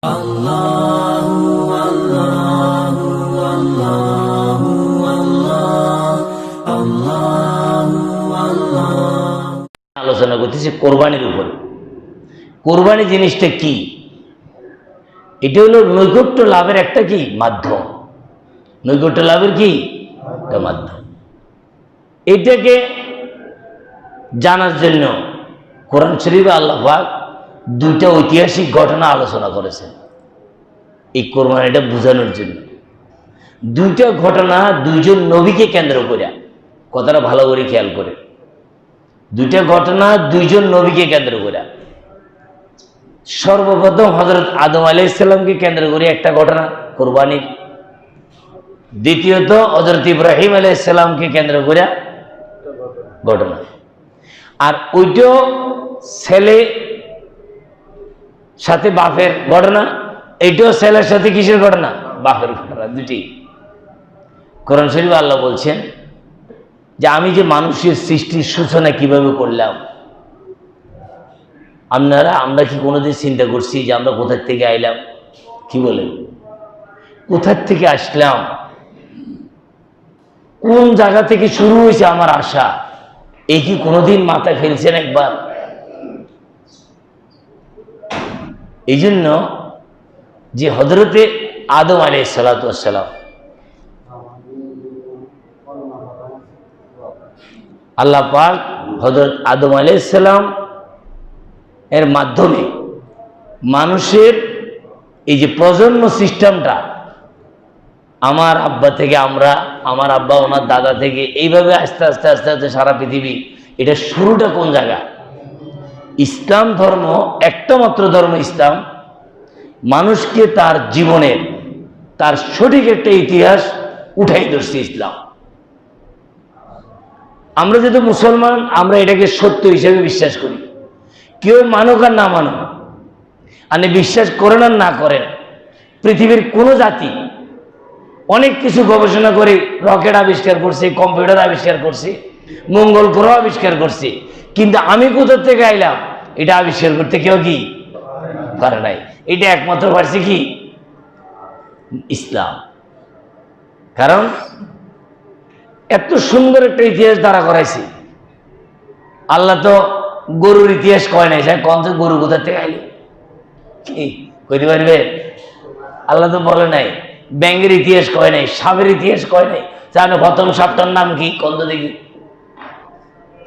আলোচনা করতেছি কোরবানির উপরে। কোরবানি জিনিসটা কি? এটা হলো নৈকট্য লাভের একটা কি মাধ্যম। নৈকট্য লাভের কি একটা মাধ্যম। এটাকে জানার জন্য কোরআন শরীফে আল্লাহ পাক দুইটা ঐতিহাসিক ঘটনা আলোচনা করেছেন এই কোরবানিটা বোঝানোর জন্য। দুইটা ঘটনা দুইজন নবীকে কেন্দ্র করে, কথাটা ভালো করে খেয়াল করে। দুইটা ঘটনা দুইজন নবীকে কেন্দ্র করে। সর্বপ্রথম হযরত আদম আলাইহিস সালামকে কেন্দ্র করে একটা ঘটনা কোরবানির। দ্বিতীয়ত হযরত ইব্রাহিম আলাইহিস সালামকে কেন্দ্র করে ঘটনা। আর ওইটাও ছেলে সাথে বাপের ঘটনা, এইটাও ছেলের সাথে কিসের ঘটনা? বাপের ঘটনা। দুটি কোরআন শরীফে আল্লাহ বলছেন যে আমি যে মানুষের সৃষ্টির সূচনা কিভাবে করলাম, আমরা কি কোনোদিন চিন্তা করছি যে আমরা কোথার থেকে আইলাম? কি বলেন, কোথার থেকে আসলাম? কোন জায়গা থেকে শুরু হয়েছে আমার আশা? এই কি কোনোদিন মাথায় ফেলছেন একবার? এই জন্য যে হযরতে আদম আলাইহিস সালাতু ওয়াস সালাম, আল্লাহ পাক হযরত আদম আলাইহিস সালাম এর মাধ্যমে মানুষের এই যে প্রজন্ম সিস্টেমটা, আমার আব্বা থেকে আমরা, আমার আব্বা ওনার দাদা থেকে, এইভাবে আস্তে আস্তে আস্তে আস্তে সারা পৃথিবী। এটা শুরুটা কোন জায়গা? ইসলাম ধর্ম, একটা মাত্র ধর্ম ইসলাম, মানুষকে তার জীবনের তার সঠিক একটা ইতিহাস উঠাই ধরছে ইসলাম। আমরা যেহেতু মুসলমান, আমরা এটাকে সত্য হিসেবে বিশ্বাস করি। কেউ মানুক আর না মানুক, আপনি বিশ্বাস করেন আর না করেন, পৃথিবীর কোনো জাতি অনেক কিছু গবেষণা করে রকেট আবিষ্কার করছে, কম্পিউটার আবিষ্কার করছে, মঙ্গল গ্রহ আবিষ্কার করছে, কিন্তু আমি কোথা থেকে আইলাম এটা আবিষ্কার করতে কেউ কি পারে নাই। এটা একমাত্র পারছে কি? ইসলাম। কারণ এত সুন্দর একটা ইতিহাস দাঁড়া করাইছে। আল্লাহ তো গরুর ইতিহাস কয় নাই, কম তো গরু কোথা থেকে আইলো কি কইতে পারবে? আল্লাহ তো বলে নাই। ব্যাঙের ইতিহাস কয় নাই, সাপের ইতিহাস কয় নাই। আপনি প্রথম সাপটার নাম কি কন্দ দেখি?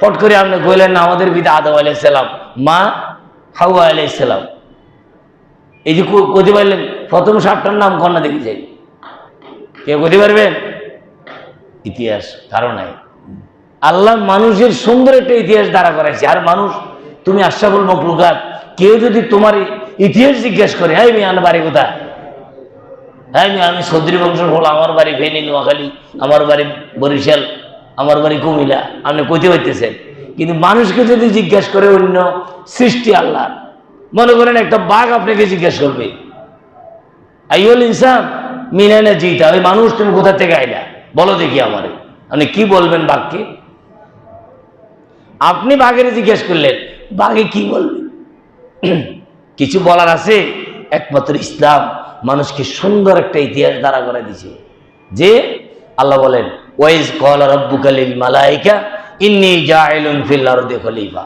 ফট করে আপনি কইলেন না আমাদের পিতা আদম আলাইহিস সালাম, মা হাওয়া আলাইহিস সালাম। এই যে কইতে পারলেন প্রথম সাপটার নাম কন্যা দেখি যাই, কেউ কইতে পারবেন? ইতিহাস কারো নাই। আল্লাহ মানুষের সুন্দর একটা ইতিহাস দাঁড়া করাইছে। আর মানুষ, তুমি আশরাফুল মাখলুকাত, কেউ যদি তোমার ইতিহাস জিজ্ঞাসা করে, হ্যাঁ আমি আমার বাড়ি কোথায়, হ্যাঁ আমি সৌদ্রী বংশের হল, আমার বাড়ি ফেনী নোয়াখালী, আমার বাড়ি বরিশাল, আমার বাড়ি কুমিল্লা, আপনি কইতে পারতেছেন। কিন্তু মানুষকে যদি জিজ্ঞাসা করে অন্য সৃষ্টি আল্লাহ, মনে করেন একটা বাঘ আপনাকে জিজ্ঞাসা করবে, আইয়ুল ইনসান মিনাইনা জিতা, ওই মানুষ তুমি কোথা থেকে আইলা বলো দেখি আমারে, আপনি কি বলবেন বাঘকে? আপনি বাঘের জিজ্ঞেস করলেন, বাঘে কি বলবে? কিছু বলার আছে? একমাত্র ইসলাম মানুষকে সুন্দর একটা ইতিহাস দাঁড়া করে দিয়েছে। যে আল্লাহ বলেন, ওয়াইজ ক্বালা রাব্বুকা লিল মালাইকা ইন্নী জাইলুন ফিল আরদি খলিফা,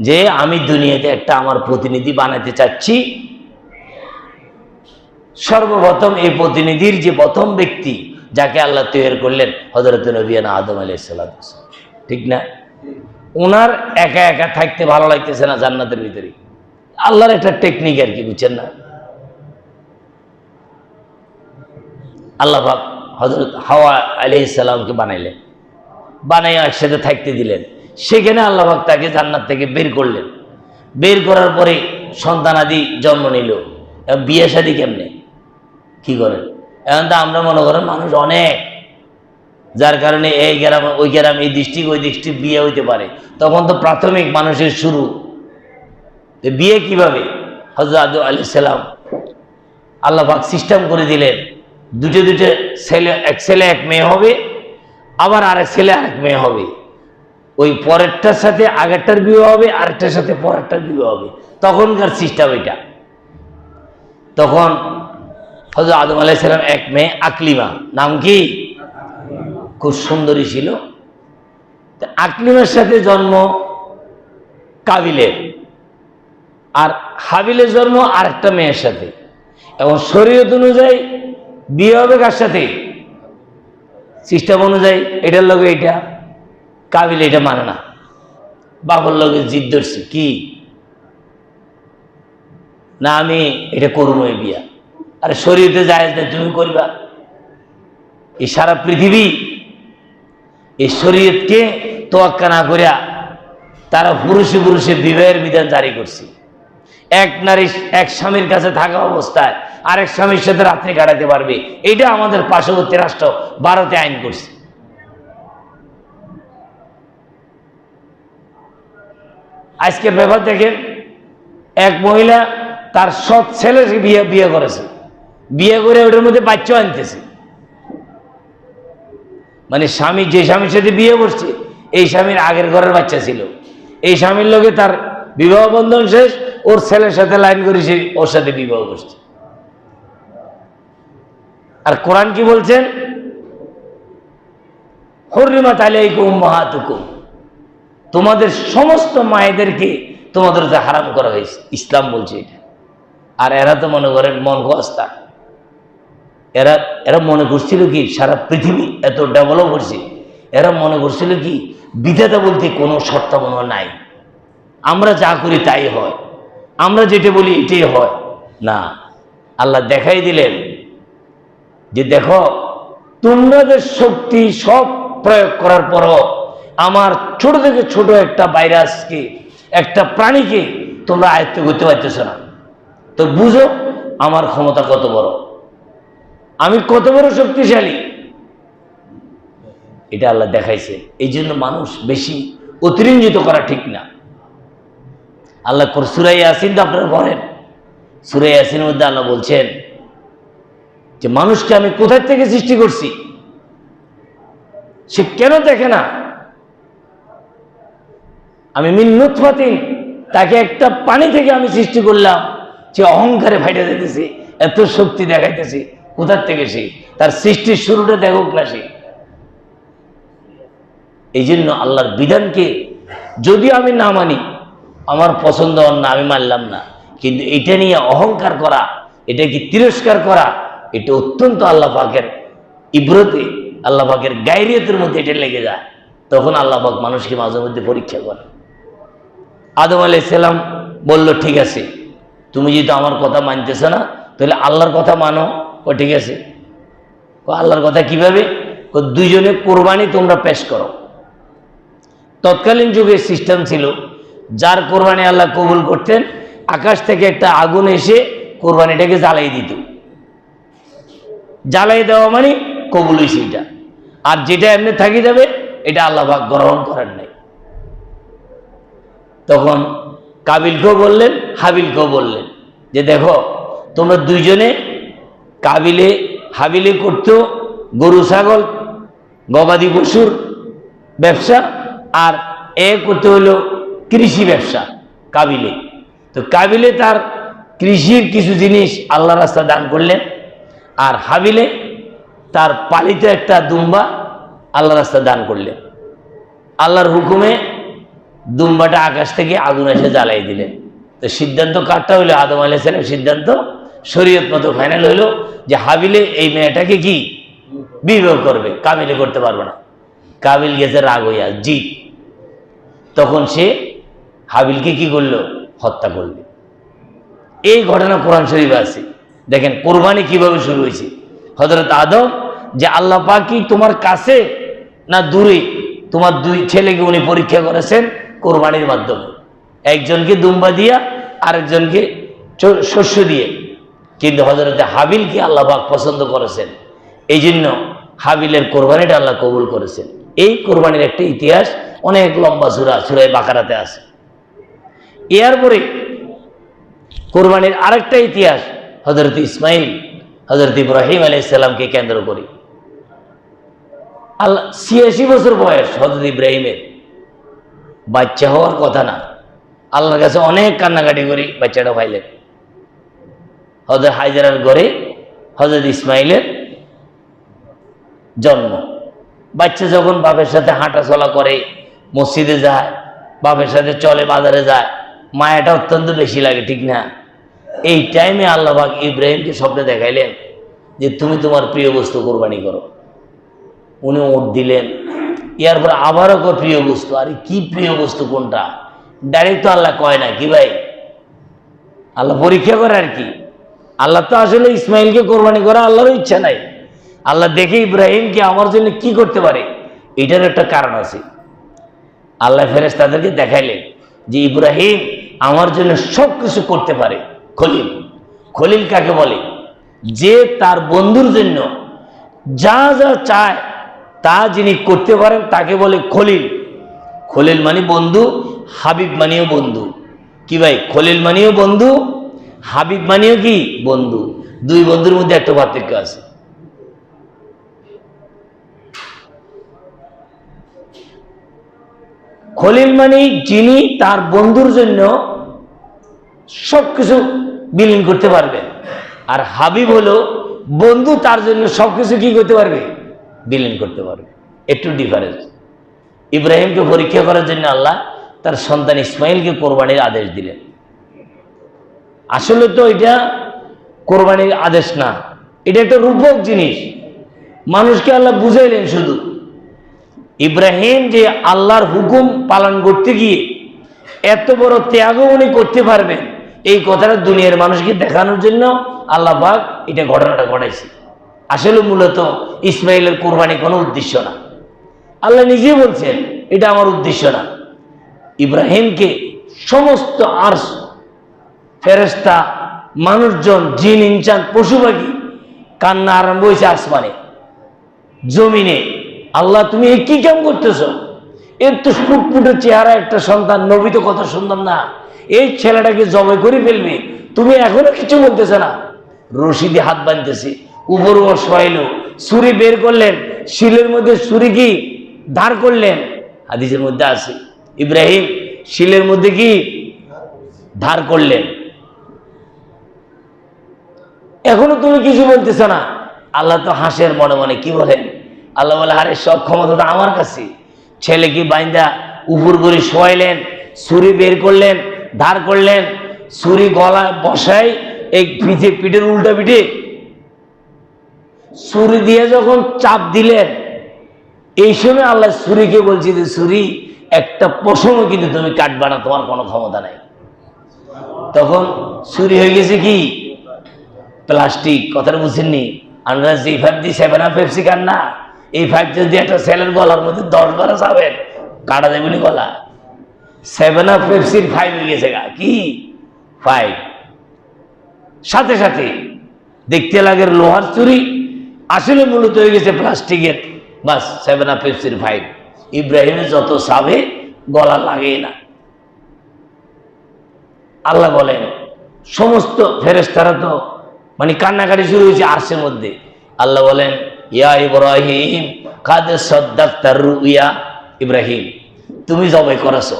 যে আমি দুনিয়াতে একটা আমার প্রতিনিধি বানাতে চাচ্ছি। সর্বপ্রথম এই প্রতিনিধির যে প্রথম ব্যক্তি যাকে আল্লাহ তৈরি করলেন, হযরত নবিয়ানা আদম আলাইহিস সালাম, ঠিক না? ওনার একা একা থাকতে ভালো লাগতেছে না জান্নাতের ভিতরে। আল্লাহর একটা টেকনিক আর কি, বুঝছেন না? আল্লাহ পাক হযরত হাওয়া আলাইহিস সালামকে বানাইলেন, বানাইয়া একসাথে থাকতে দিলেন। সেখানে আল্লাহ পাক তাকে জান্নাত থেকে বের করলেন। বের করার পরে সন্তানাদি জন্ম নিল। বিয়ে শাদী কেমনে কি করেন? এখন তো আমরা মনে করেন মানুষ অনেক, যার কারণে এই গ্রাম ওই গ্রাম, এই ডিস্ট্রিক্ট ওই ডিস্ট্রিক্ট বিয়ে হইতে পারে। তখন তো প্রাথমিক মানুষের শুরু। বিয়ে কিভাবে? হযরত আদম আলাইহিস সালাম আল্লাহ পাক সিস্টেম করে দিলেন, দুটো ছেলে, এক ছেলে এক মেয়ে হবে, আবার আরেক ছেলে আরেক মেয়ে হবে। ওই পরেরটার সাথে আগেরটার বিয়ে হবে, আরেকটার সাথে পরেরটার বিয়ে হবে। তখনকার সিস্টেম এটা। তখন হযরত আদম আলাইহিস সালাম এক মেয়ে আকলিমা, নাম কি, খুব সুন্দরী ছিল। আকলিমার সাথে জন্ম কাবিলের, আর হাবিলের জন্ম আরেকটা মেয়ের সাথে। এবং শরীয়ত অনুযায়ী বিয়ে হবে কার সাথে, সিস্টেম অনুযায়ী এটার লগে এটা, কাবিল এটা মানে না, বাবার লগে জিদ ধরছি কি না আমি এটা করবো এই বিয়া। আরে শরীয়তে জায়েজ না, তুমি করবা। এই সারা পৃথিবী এই শরীয়তকে তোয়াক্কা না করিয়া তারা পুরুষে পুরুষে বিবাহের বিধান জারি করছে। এক নারী এক স্বামীর কাছে থাকা অবস্থায় আরেক স্বামীর সাথে রাত্রি কাটাতে পারবে, এটা আমাদের পার্শ্ববর্তী রাষ্ট্র ভারতে আইন করছে। আজকের ব্যাপার দেখেন, এক মহিলা তার সৎ ছেলেকে বিয়ে করেছে, বিয়ে করে ওটার মধ্যে বাচ্চা আনতেছে। মানে স্বামী যে স্বামীর সাথে বিয়ে করছে এই স্বামীর আগের ঘরের বাচ্চা ছিল, এই স্বামীর লোকে তার বিবাহ বন্ধন শেষ, ওর ছেলের সাথে লাইন করেছে, ওর সাথে বিবাহ করছে। আর কোরআন কি বলছেন, হুররিমাত আলাইকুম উম্মাহাতুকুম, তোমাদের সমস্ত মায়েদেরকে তোমাদের যে হারাম করা হয়েছে, ইসলাম বলছে এটা। আর এরা তো মনে করেন মন গস্তা, এরা মনে করছিল কি সারা পৃথিবী এত ডেভেলপ করছে, এরা মনে করছিল কি বিধাতা বলতে কোনো সত্তা মনে নাই, আমরা যা করি তাই হয়, আমরা যেটা বলি এটাই হয়। না, আল্লাহ দেখাই দিলেন যে দেখো তোমাদের শক্তি সব প্রয়োগ করার পরও আমার ছোট থেকে ছোট একটা ভাইরাসকে, একটা প্রাণীকে তোমরা আয়ত্ত করতে পারতেছ না। তো বুঝো আমার ক্ষমতা কত বড়, আমি কত বড় শক্তিশালী, এটা আল্লাহ দেখাইছে। এই জন্য মানুষ বেশি অতিরঞ্জিত করা ঠিক না। আল্লাহ সূরা ইয়াসিন তো আপনারা পড়েন, সূরা ইয়াসিনের মধ্যে আল্লাহ বলছেন যে মানুষকে আমি কোথায় থেকে সৃষ্টি করছি, সে কেন দেখে না, আমি মিন নুতফাতিন, তাকে একটা পানি থেকে আমি সৃষ্টি করলাম, সে অহংকারে ফাইটে যেতেছে, এত শক্তি দেখাইতেছে, কোথার থেকে সে, তার সৃষ্টির শুরুটা দেখুক না সে। এই জন্য আল্লাহর বিধানকে যদি আমি না মানি, আমার পছন্দ হন না, আমি মানলাম না, কিন্তু এটা নিয়ে অহংকার করা, এটাকে তিরস্কার করা, এটা অত্যন্ত আল্লাহ পাকের ইব্রতে, আল্লাহ পাকের গায়রিয়তের মধ্যে এটা লেগে যায়। তখন আল্লাহ পাক মানুষকে মাঝে মধ্যে পরীক্ষা করে। আদম আলাইহিস সালাম বলল ঠিক আছে, তুমি যেহেতু আমার কথা মানতেছ না, তাহলে আল্লাহর কথা মানো। ও ঠিক আছে, আল্লাহর কথা কিভাবে, দুইজনে কোরবানি তোমরা পেশ করো। তৎকালীন যুগে সিস্টেম ছিল, যার কোরবানি আল্লাহ কবুল করতেন, আকাশ থেকে একটা আগুন এসে কোরবানিটাকে জ্বালাই দিত। জ্বালাই দেওয়া মানে কবুল হয়েছে এটা, আর যেটা এমনি থাকি যাবে এটা আল্লাহ পাক গ্রহণ করেন নাই। তখন কাবিলকেও বললেন, হাবিলকেও বললেন যে দেখো তোমরা দুইজনে, হাবিলে করতো গরু ছাগল গবাদি পশুর ব্যবসা, আর করতে হলো কৃষি ব্যবসা কাবিলে। তো কাবিলে তার কৃষির কিছু জিনিস আল্লাহ রাস্তা দান করলেন, আর হাবিলে তার পালিত একটা দুম্বা আল্লাহ রাস্তা দান করলেন। আল্লাহর হুকুমে দুম্বাটা আকাশ থেকে আগুন এসে জ্বালাই দিলেন। তো সিদ্ধান্ত কারটা হইলো, আদম আলাইহিস সালামের সিদ্ধান্ত শরীয়ত মতো ফাইনাল হইলো যে হাবিলে এই মেয়েটাকে কি বিবাহ করবে, কাবিলে করতে পারবে না। কাবিল গেছে রাগ হইয়া জিদ, তখন সে হাবিলকে কি করলো, হত্যা করবে। এই ঘটনা কোরআন শরীফে আছে। দেখেন কোরবানি কিভাবে শুরু হয়েছে। হযরত আদম যে আল্লাহ পাক কি তোমার কাছে না দূরে, তোমার দুই ছেলেকে উনি পরীক্ষা করেছেন কোরবানির মাধ্যমে, একজনকে দুম্বা দিয়া আরেকজনকে শস্য দিয়ে। কিন্তু হযরত হাবিলকে আল্লাহ পাক পছন্দ করেছেন, এই জন্য হাবিলের কোরবানিটা আল্লাহ কবুল করেছেন। এই কোরবানির একটা ইতিহাস অনেক লম্বা, সূরা বাকারাতে আছে। এরপরে কোরবানির আরেকটা ইতিহাস হযরত ইসমাইল, হযরত ইব্রাহিম আলাইহিস সালামকে কেন্দ্র করে। আল্লাহ ৮৬ বছর বয়স হযরত ইব্রাহিমের, বাচ্চা হওয়ার কথা না, আল্লাহর কাছে অনেক কান্নাকাটি করে বাচ্চাটা পাইলেন। হযরত হাজেরার ঘরে হযরত ইসমাইলের জন্ম। বাচ্চা যখন বাপের সাথে হাঁটা চলা করে, মসজিদে যায়, বাপের সাথে চলে, বাজারে যায়, মায়াটা অত্যন্ত বেশি লাগে, ঠিক না? এই টাইমে আল্লাহ পাক ইব্রাহিমকে স্বপ্নে দেখাইলেন যে তুমি তোমার প্রিয় বস্তু কোরবানি করো। উনি ওট দিলেন, ইয়ার পর আবারও কর প্রিয় বস্তু। আরে কি প্রিয় বস্তু কোনটা? ডাইরেক্ট তো আল্লাহ কয় না, কি ভাই? আল্লাহ পরীক্ষা করে আর কি। আল্লাহ তো আসলে ইসমাইলকে কোরবানি করা আল্লাহরও ইচ্ছা নাই। আল্লাহ দেখে ইব্রাহিমকে আমার জন্য কি করতে পারে, এটার একটা কারণ আছে। আল্লাহ ফেরেশতাদেরকে দেখাইলেন যে ইব্রাহিম আমার জন্য সব কিছু করতে পারে। খলিল, খলিল কাকে বলে? যে তার বন্ধুর জন্য যা যা চায় তা যিনি করতে পারেন তাকে বলে খলিল। খলিল মানে বন্ধু, হাবিব মানেও বন্ধু। কি ভাই? খলিল মানেও বন্ধু, হাবিব মানেও কি বন্ধু। দুই বন্ধুর মধ্যে একটা পার্থক্য আছে। খলিল মানে যিনি তার বন্ধুর জন্য সবকিছু বিলীন করতে পারবেন, আর হাবিব হলো বন্ধু তার জন্য সবকিছু কি করতে পারবে, বিলীন করতে পারবে। একটু ডিফারেন্স। ইব্রাহিমকে পরীক্ষা করার জন্য আল্লাহ তার সন্তান ইসমাইলকে কোরবানির আদেশ দিলেন। আসলে তো এটা কোরবানির আদেশ না, এটা একটা রূপক জিনিস। মানুষকে আল্লাহ বুঝাইলেন শুধু। ইব্রাহিম যে আল্লাহর হুকুম পালন করতে গিয়ে এত বড় ত্যাগ উনি করতে পারবেন, এই কথাটা দুনিয়ার মানুষকে দেখানোর জন্য আল্লাহ পাক এটা ঘটনাটা ঘটাইছে। আসলে মূলত ইসমাইলের কোরবানি কোনো উদ্দেশ্য না। আল্লাহ নিজে বলছেন এটা আমার উদ্দেশ্য না। ইব্রাহিমকে সমস্ত আরশ, ফেরেশতা, মানুষজন, জিন, ইনসান, পশু পাখি কান্না আরম্ভ হয়েছে আসমানে, জমিনে। আল্লাহ তুমি এই কি কাম করতেছ? এর তো ফুটফুটে চেহারা একটা সন্তান, নবী তো কত সুন্দর না, এই ছেলেটাকে জবাই করে ফেলবে, তুমি এখনো কিছু বলতেছে না। রশি দিয়ে হাত বাঁধতেছে, উপর শোয়াইলো, ছুরি বের করলেন, শিলের মধ্যে ছুরি কি ধার করলেন, হাদিসের মধ্যে আছে ইব্রাহিম শিলের মধ্যে কি ধার করলেন। এখনো তুমি কিছু বলতেছ না। আল্লাহ তো হাসের মনে মনে। কি বলেন? আল্লাহ বলে আরে সব ক্ষমতা তো আমার কাছে। ছেলে কি বাইন্দা উপর করে শোয়াইলেন, ছুরি বের করলেন, ধার করলেন, ছুরি গলায় বসাই এই পিঠে, পিঠের উল্টা পিঠে ছুরি দিয়ে যখন চাপ দিলেন, এই সময় আল্লাহ ছুরিকে বলছি যে ছুরি একটা পশমও কিন্তু তুমি কাটবা না, তোমার কোনো ক্ষমতা নাই। তখন ছুরি হয়ে গেছে কি প্লাস্টিক। কথাটা বুঝছেননি? আমরা যে ফাইভ দিয়ে 7 আপ পেপসি খান না, এই ফাইভ যদি একটা ছেলের গলার মধ্যে 10 বার যাবেন, কাটা দেবেন গলা। 7 আপ পেপসির 5 হয়ে গেছে গা, কি 5। সাথে সাথে দেখতে লাগে লোহার চুরি, আসলে মূলত হয়ে গেছে প্লাস্টিকের। বাস 7 আপ পেপসির 5। ইব্রাহিমের যত সাবে গলা লাগে না। আল্লাহ বলেন সমস্ত ফেরেশতারা তো মানে কান্নাকাটি শুরু হয়েছে আরশের মধ্যে। আল্লাহ বলেন ইয়া ইব্রাহিম কাদ সাদ্দাকতা রুইয়া। ইব্রাহিম তুমি জবাই করেছো,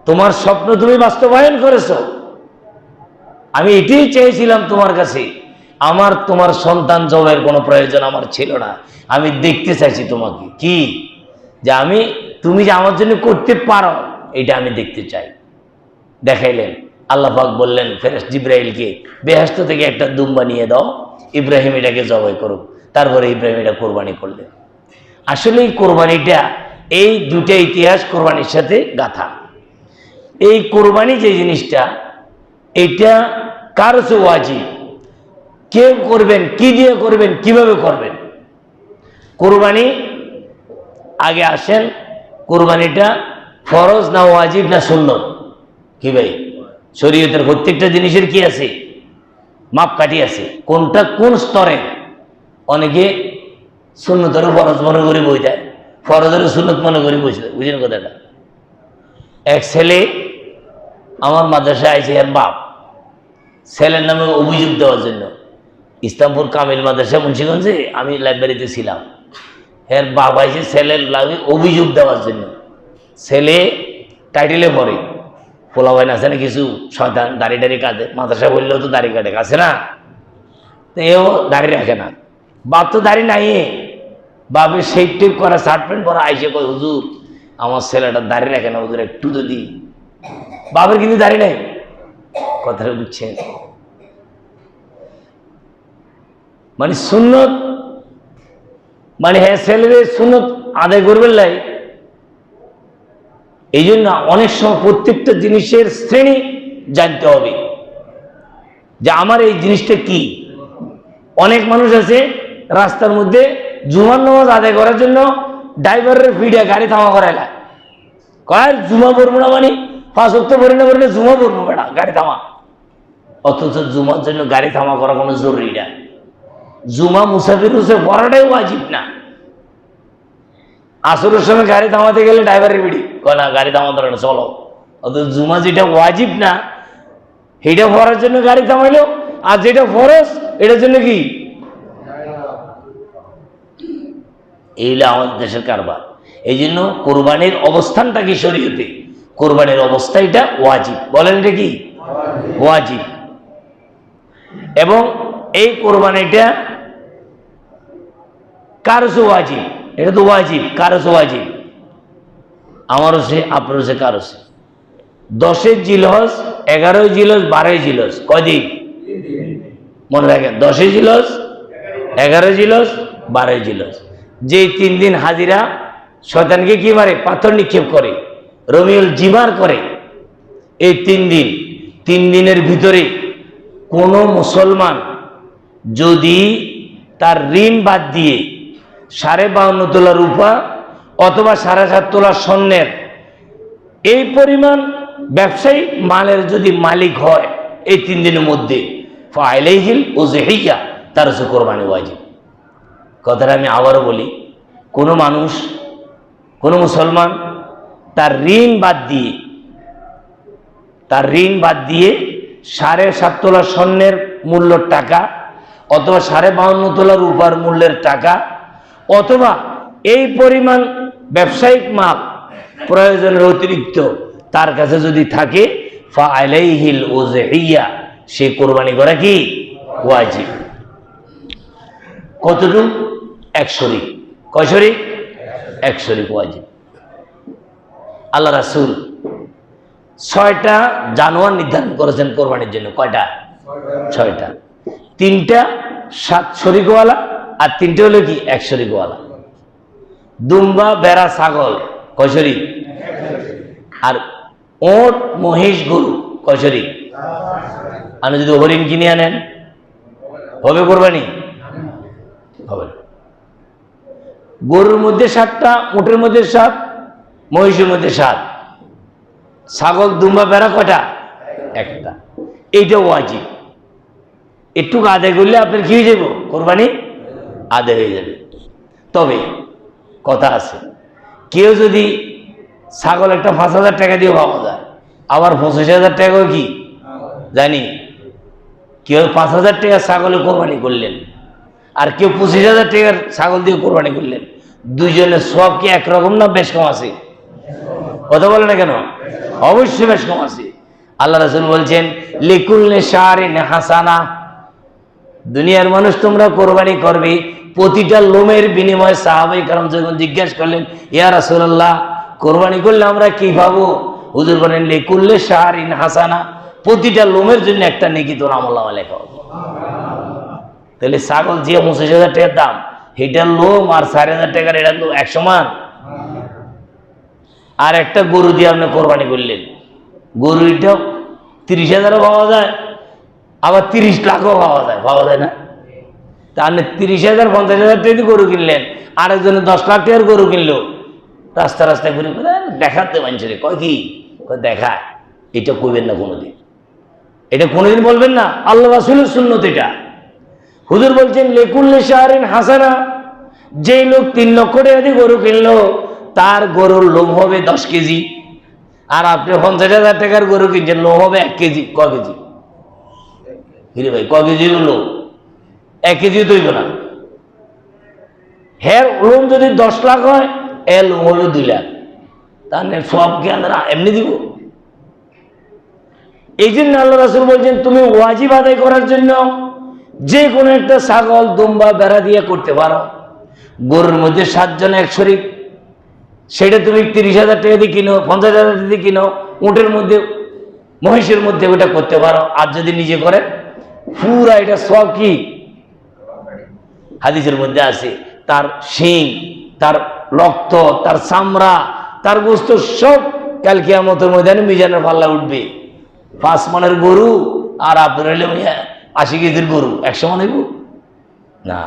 তোমার স্বপ্ন তুমি বাস্তবায়ন করেছো। আমি এটাই চেয়েছিলাম তোমার কাছে। আমার তোমার সন্তান জবাইয়ের কোনো প্রয়োজন আমার ছিল না। আমি দেখতে চাইছি তোমাকে, কি যে তুমি যে আমার জন্য করতে পারো, এটা আমি দেখতে চাই। দেখাইলেন। আল্লাহ পাক বললেন ফেরেশতা জিবরাইলকে বেহেশত থেকে একটা দুম্বা নিয়ে দাও, ইব্রাহিম এটাকে জবাই করুক। তারপরে ইব্রাহিম এটা কোরবানি করলেন। আসলে এই কোরবানিটা, এই দুটা ইতিহাস কোরবানির সাথে গাথা। এই কোরবানি যে জিনিসটা, এটা কার কাছে ওয়াজিব, কে করবেন, কি দিয়ে করবেন, কিভাবে করবেন। কোরবানি আগে আসেন, কোরবানিটা ফরজ না ওয়াজিব না সুন্নত? কি ভাই? শরীয়তের প্রত্যেকটা জিনিসের কি আছে, মাপকাঠি আছে, কোনটা কোন স্তরে। অনেকে সুন্নতেরও ফরজ মনে করে বই দেয়, ফরজেরও সুন্নত মনে করে বসে দেয়। বুঝলেন কথাটা? এক ছেলে আমার মাদ্রাসায় আইছে, এর বাপ ছেলের নামে অভিযোগ দেওয়ার জন্য। ইসলামপুর কামিল মাদ্রাসা মুন্সিগঞ্জে আমি লাইব্রেরিতে ছিলাম। এর বাপ আইছে ছেলের লাগে অভিযোগ দেওয়ার জন্য। ছেলে টাইটেলে পড়ে, পোলাবাইন আছে না কিছু শয়তান, দাড়ি কাটে, মাদ্রাসা বললেও তো দাড়ি কাটে, আছে না? তো এও দাড়ি রাখে না। বাপ তো দাড়ি নাই, বাপের সেই টিপ করা শার্ট প্যান্ট পরা আইসে কই হুজুর আমার ছেলেটা দাড়ি রাখে না, হুজুর একটু যদি। বাপের কিন্তু দাড়ি নাই। কথাটা বুঝছেন? মানে সুন্নত মানে হ্যাঁ ছেলেদের সুন্নত আদায় করবেন লাই। এই জন্য অনেক সময় প্রত্যেকটা জিনিসের শ্রেণী জানতে হবে যে আমার এই জিনিসটা কি। অনেক মানুষ আছে রাস্তার মধ্যে জুমার নামাজ আদায় করার জন্য ড্রাইভারের ভিড়ে গাড়ি থামা করাইলা, কয় জুমা পড়বো না, মানে 5 ওয়াক্ত পড়ি না পড়লে জুমা পড়বো বেটা, গাড়ি থামা। অথচ জুমার জন্য গাড়ি থামা করা কোনো জরুরি না। জুমা মুসাফির হিসেবে পড়াটাই ওয়াজিব না। আসরের সময় গাড়ি থামাতে গেলে ড্রাইভারের বিড়ি কয় না গাড়ি থামাতে না, চলো। অথচ জুমা যেটা ওয়াজিব না সেটা পড়ার জন্য গাড়ি থামাইলো, আর যেটা ফরজ এটার জন্য কি এইগুলো আমাদের দেশের কারবার। এই জন্য কোরবানির অবস্থানটা কি শরীয়তে? কোরবানির অবস্থা এটা ওয়াজিব। বলেন এটা কি ওয়াজিব? এবং এই কোরবানিটা কার হচ্ছে ওয়াজিব? এটা তো ওয়াজিব। কার হচ্ছে ওয়াজিব? আমার হচ্ছে, আপনার হচ্ছে, কার হচ্ছে? 10 জিলহজ, 11 জিলহজ, 12 জিলহজ, কয়দিন মনে রাখেন? 10 জিলহজ, 11 জিলহজ, 12 জিলহজ। যে 3 দিন হাজিরা শয়তানকে কি মারে? পাথর নিক্ষেপ করে, রমিউল জিমার করে। এই 3 দিনের ভিতরে কোন মুসলমান যদি তার ঋণ বাদ দিয়ে 52.5 তোলা রূপা অথবা 7.5 তোলা স্বর্ণের এই পরিমাণ ব্যবসায়িক মালের যদি মালিক হয় এই 3 দিনের মধ্যে, ফাইলাইহিল উযহিয়া, তার হচ্ছে কোরবানি ওয়াজিব। কথাটা আমি আবারও বলি, কোনো মানুষ, কোনো মুসলমান তার ঋণ বাদ দিয়ে 7.5 তোলা স্বর্ণের মূল্যের টাকা অথবা 52.5 তোলা রূপার মূল্যের টাকা অথবা এই পরিমাণ ব্যবসায়িক মাল প্রয়োজনের অতিরিক্ত তার কাছে যদি থাকে, ফাআলাইহিল উযহিয়া, সে কোরবানি করা কি ওয়াজিব। কতটুকু? 1 শরীক। কয় শরীক? 1 শরীক ওয়াজিব। আল্লাহ রাসূল 6টা জানোয়ার নির্ধারণ করেছেন কোরবানির জন্য। কয়টা? 6টা। 3টা 7 শরীকওয়ালা আর 3টে হলো কি 1 শরীকওয়ালা। দুম্বা, বেড়া, ছাগল কয় শরীক? আর ওট, মহিষ, গরু কয় শরীক? আপনি যদি হরিণ কিনে আনেন হবে কোরবানি? হবে না। গরুর মধ্যে 7টা, উটের মধ্যে 7, মহিষের মধ্যে 7, ছাগল, দুম্বা, বেড়া কয়টা? 1টা। এইটা ওয়াজিব। একটু আদায় করলে আপনার কি হয়ে যাবে? কোরবানি আদায় হয়ে যাবে। তবে কথা আছে, কেউ যদি ছাগল একটা 5,000 টাকা দিয়ে পাওয়া যায়, আবার 25,000 টাকাও কি জানি, কেউ 5,000 টাকার ছাগলে কোরবানি করলেন আর কেউ 25,000 টাকার ছাগল দিয়ে কোরবানি করলেন, দুইজনের সব কি একরকম না বেশ কম আছে? কথা বলে না কেন? অবশ্যই বেশ কম আছে। আল্লাহ রাসূল বলছেন, লিকুল্লি শারিন হাসানা, দুনিয়ার মানুষ তোমরা কোরবানি করবে প্রতিটা লোমের বিনিময়ে। সাহাবায়ে কেরাম যখন জিজ্ঞাসা করলেন, ইয়া রাসূলুল্লাহ, কোরবানি করলে আমরা কি পাবো? হুজুর বলেন, লিকুল্লি শারিন হাসানা, প্রতিটা লোমের জন্য একটা নেকি তোর আমলনামায় লেখা হবে। তাহলে ছাগল যে 25,000 টাকার দাম, এটার লোম আর 4,000 টাকার এটা লোম এক সমান? আর একটা গরু দিয়ে আপনি কোরবানি করলেন, গরু এটা 30,000ও পাওয়া যায়, আবার 30 লাখও পাওয়া যায় না? তা আপনি 30,000 50,000 টাকা গরু কিনলেন, আরেকজনে 10 লাখ টাকার গরু কিনলো, রাস্তায় ঘুরে দেখাতে মানুষের কয় কি দেখায়, এটা কইবেন না কোনোদিন, এটা কোনোদিন বলবেন না। আল্লাহ রাসূলের সুন্নত এটা। হুজুর বলছেন, লিকুল্লি শাহরিন হাসানা, যে লোক 3 লক্ষ টাকা দিয়ে গরু কিনলো তার গরুর লোম হবে 10 কেজি, আর আপনি 50,000 টাকার গরু কিনছেন, লোম হবে 1 কেজি। ক কেজি? হিরে ভাই, ক কেজি হলো? 1 কেজি তৈব না। হের লোম যদি 10 লাখ হয়, এর লোম হলো 2 লাখ। তাহলে সবকে আমরা এমনি দিব? এই জন্য আল্লাহ রাসূল বলছেন, তুমি ওয়াজিব আদায় করার জন্য যে কোনো একটা ছাগল দুম্বা বেড়া দিয়ে করতে পারো। গরুর মধ্যে 7 জন এক শরীক, সেটা তুমি 30,000 টাকা দিয়ে কিনো, 50,000 টাকা দিয়ে কিনো। উটের মধ্যে মহিষের মধ্যে ওটা করতে পারো। আর যদি নিজে করে পুরা এটা সব কি হাদিসের মধ্যে আছে, তার শিং, তার রক্ত, তার চামড়া, তার গোশত সব কাল কিয়ামতের ময়দানে মিজানের পাল্লা উঠবে। 5 মনের গরু আর আপনার হইলে 80 কেজির গরু 100 মন হইব না,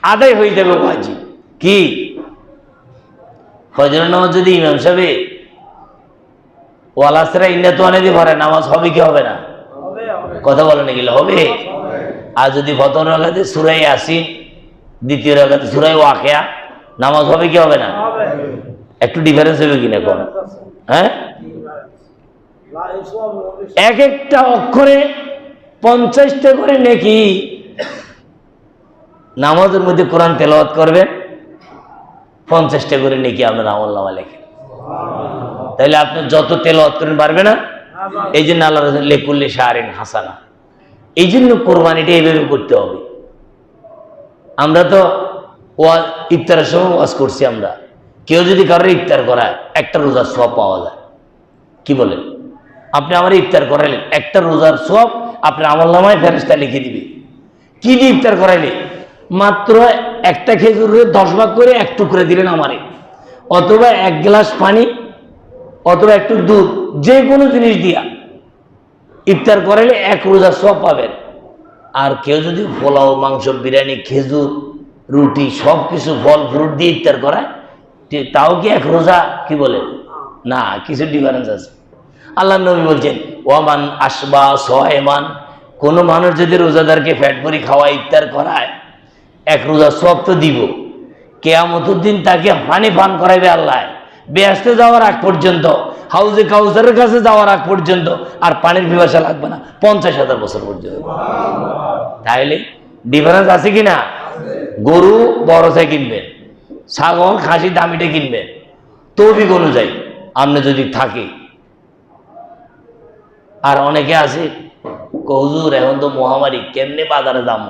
আদায় হয়ে যাবে ওয়াজিব। কি ফজরের নামাজ যদি ইমাম সাহেব ওয়ালাসরা ইন্না তো অনেক ভরে নামাজ হবে কি হবে না? কথা বলে না গেলে হবে। আর যদি প্রথম রাকাতে সূরা ইয়াসিন, দ্বিতীয় রাকাতে সূরা ওয়াকিয়া, নামাজ হবে কি হবে না? একটু ডিফারেন্স হবে কিনা কোন? হ্যাঁ, এক একটা অক্ষরে 50টা করে নেকি। নামাজের মধ্যে কোরআন তেলাওয়াত করবেন, 50টা করে নেকি আপনার আমলনামায় লেখেন। তাহলে আপনি যত তেলাওয়াত করেন পারবে না। এই জন্য আল্লাহ লেকুল্লি শাহরিন হাসানা, এই জন্য কোরবানিটা এইভাবে করতে হবে। আমরা তো ইফতারের সময় ওয়াজ করছি, আমরা কেউ যদি কারোর ইফতার করায় একটা রোজার সওয়াব পাওয়া যায়। কি বলেন? আপনি আমার ইফতার করাইলেন, একটা রোজার সওয়াব আপনার আমলনামায় ফেরেশতা লিখে দিবে। কি দিয়ে ইফতার করাইলে? মাত্র একটা খেজুরের 10 ভাগ করে 1 টুকরা দিলেন আমারে, অথবা 1 গ্লাস পানি, অথবা একটু দুধ, যে কোনো জিনিস দিয়া ইফতার করাইলে 1 রোজার সওয়াব পাবেন। আর কেউ যদি পোলাও, মাংস, বিরিয়ানি, খেজুর, রুটি সব কিছু ফল ফ্রুট দিয়ে ইফতার করায়, তাও কি 1 রোজা? কি বলে না, কিছু ডিফারেন্স আছে। আল্লাহ নবী বলছেন ওয়ামান আসবা সায়মান, কোন মানুষ যদি রোজাদারকে পেট ভরি খাওয়ায়, ইফতার করায়, 1 রোজার সওয়াব তো দিব। কিয়ামতের দিন তাকে পানি পান করাইবে আল্লাহ, বেহেশতে যাওয়ার আগ পর্যন্ত, হাউজে কাউসারের কাছে যাওয়ার আগ পর্যন্ত, আর পানির পিপাসা লাগবে না 50,000 বছর পর্যন্ত। তাইলে ডিফারেন্স আছে কিনা? গরু বড়টা কিনবেন, ছাগল খাসি দামিটা কিনবেন তৌফিক অনুযায়ী আপনি যদি থাকে। আর অনেকে আছে হুজুর এখন তো মহামারী, কেমনে বাজারে দাম?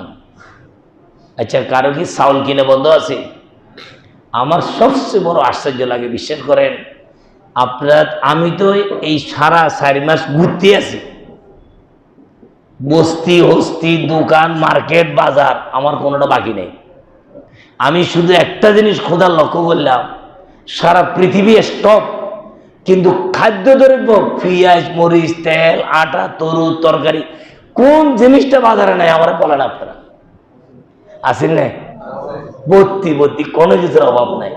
আচ্ছা, কারো কি চাউল কিনে বন্ধ আছে? আমার সবচেয়ে বড় আশ্চর্য লাগে, বিশ্বাস করেন আপনার, আমি তো এই সারা 4 মাস ঘুরতে আছি, বস্তি হস্তি, দোকান, মার্কেট, বাজার, আমার কোনোটা বাকি নেই। আমি শুধু একটা জিনিস খোদার লক্ষ্য করলাম, সারা পৃথিবী স্টপ, কিন্তু খাদ্যদ্রব্য, পেঁয়াজ, মরিচ, তেল, আটা, তরু, তরকারি, কোন জিনিসটা বাজারে নাই আমার বলেন আপনারা? আসেন নাই? ভর্তি ভর্তি, কোনো কিছুর অভাব নাই।